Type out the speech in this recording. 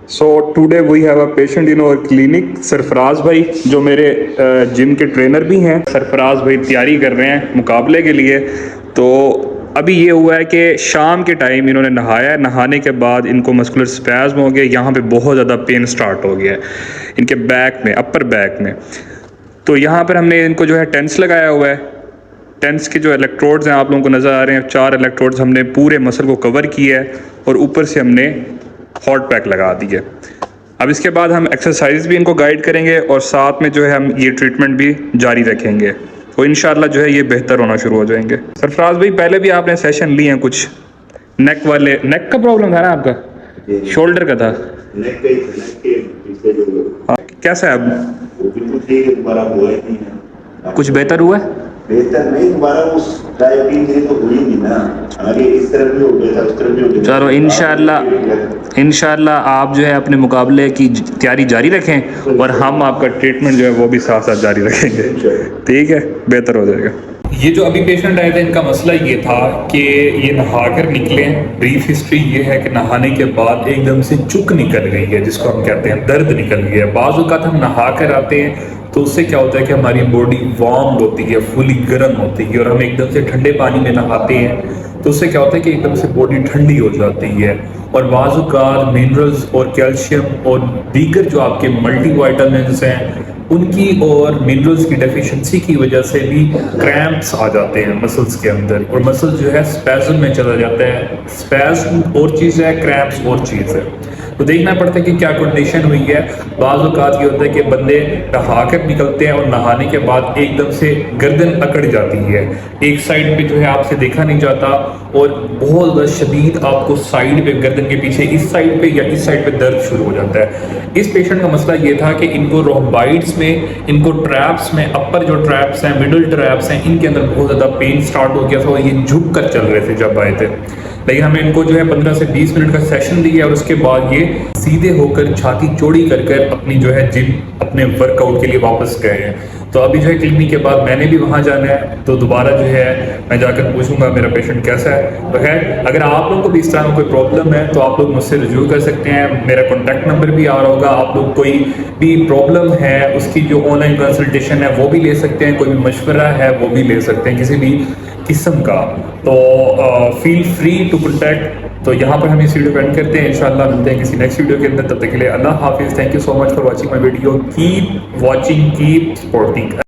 So today we have a patient in our clinic, Sarfaraz भाई, जो मेरे जिम के ट्रेनर भी हैं। सरफराज भाई तैयारी कर रहे हैं मुकाबले के लिए। तो अभी ये हुआ है कि शाम के टाइम इन्होंने नहाया है, नहाने के बाद इनको मस्कुलर स्पैज़्म हो गया, यहाँ पे बहुत ज़्यादा पेन स्टार्ट हो गया है इनके बैक में, अपर बैक में। तो यहाँ पर हमने इनको जो है टेंस लगाया हुआ है। टेंस के जो इलेक्ट्रोड्स हैं आप लोगों को नज़र आ रहे हैं, 4 इलेक्ट्रोड्स हमने पूरे मसल को कवर किया है और ऊपर से हमने हॉट पैक लगा दी है। अब इसके बाद हम एक्सरसाइज भी इनको गाइड करेंगे और साथ में जो है हम ये ट्रीटमेंट भी जारी रखेंगे, तो इंशाल्लाह जो है ये बेहतर होना शुरू हो जाएंगे। सरफराज भाई पहले भी आपने सेशन लिए हैं कुछ, नेक वाले, नेक का प्रॉब्लम था ना आपका, शोल्डर का था, नेक का ही था, नेक के पीछे जो हाँ, कैसा है अब? वो बिल्कुल ठीक है, दोबारा हुआ ही नहीं है। कुछ बेहतर हुआ है? बेहतर नहीं, दोबारा उस डायबिटीज तो हुई नहीं ना, आगे इस तरफ भी हो गया था, उस तरफ भी हो गया। चलो इंशाल्लाह आप जो है अपने मुकाबले की तैयारी जारी रखें और हम आपका ट्रीटमेंट जो है वो भी साथ साथ जारी रखेंगे, ठीक है, बेहतर हो जाएगा। ये जो अभी पेशेंट आए थे इनका मसला ये था कि ये नहा कर निकले। ब्रीफ हिस्ट्री ये है कि नहाने के बाद एकदम से चुक निकल गई है, जिसको हम कहते हैं दर्द निकल गया है। बाज़ औक़ात हम नहा कर आते हैं तो उससे क्या होता है कि हमारी बॉडी वार्म होती है, फुली गर्म होती है, और हम एकदम से ठंडे पानी में नहाते हैं तो उससे क्या होता है कि एकदम से बॉडी ठंडी हो जाती है, और बाज़ औक़ात मिनरल्स और कैल्शियम और दीगर जो आपके मल्टी वाइटामिन्स हैं उनकी और मिनरल्स की डेफिशिएंसी की वजह से भी क्रैम्प्स आ जाते हैं मसल्स के अंदर, और मसल जो है स्पैज़म में चला जाता है। स्पैज़म और चीज़ है, क्रैम्प्स और चीज़ है, तो देखना पड़ता है कि क्या कंडीशन हुई है। बाज़ औक़ात ये होता है कि बंदे नहा कर निकलते हैं और नहाने के बाद एकदम से गर्दन अकड़ जाती है, एक साइड पे जो है आपसे देखा नहीं जाता, और बहुत ज़्यादा शदीद आपको साइड पे गर्दन के पीछे इस साइड पे या इस साइड पे दर्द शुरू हो जाता है। इस पेशेंट का मसला ये था कि इनको रोम्बाइड्स में, इनको ट्रैप्स में, अपर जो ट्रैप्स हैं, मिडल ट्रैप्स हैं, इनके अंदर बहुत ज़्यादा पेन स्टार्ट हो गया था और ये झुक कर चल रहे थे जब आए थे। लेकिन हमने इनको जो है 15 से 20 मिनट का सेशन दिया और उसके बाद ये सीधे होकर छाती चौड़ी कर कर अपनी जो है जिम, अपने वर्कआउट के लिए वापस गए हैं। तो अभी जो है क्लिनिक के बाद मैंने भी वहाँ जाना है, तो दोबारा जो है मैं जाकर पूछूंगा मेरा पेशेंट कैसा है। तो खैर, अगर आप लोगों को भी इस तरह कोई प्रॉब्लम है तो आप लोग मुझसे रजू कर सकते हैं, मेरा कॉन्टैक्ट नंबर भी आ रहा होगा। आप लोग कोई भी प्रॉब्लम है उसकी जो ऑनलाइन कंसल्टेशन है वो भी ले सकते हैं, कोई भी मशवरा है वो भी ले सकते हैं किसी भी किस्म का, तो फील फ्री टू कॉन्टैक्ट। तो यहाँ पर हम इस वीडियो को एंड करते हैं, इंशाल्लाह मिलते हैं किसी नेक्स्ट वीडियो के अंदर। तब तक के लिए अल्लाह हाफिज़, thank you so much for watching my video, keep watching, keep supporting.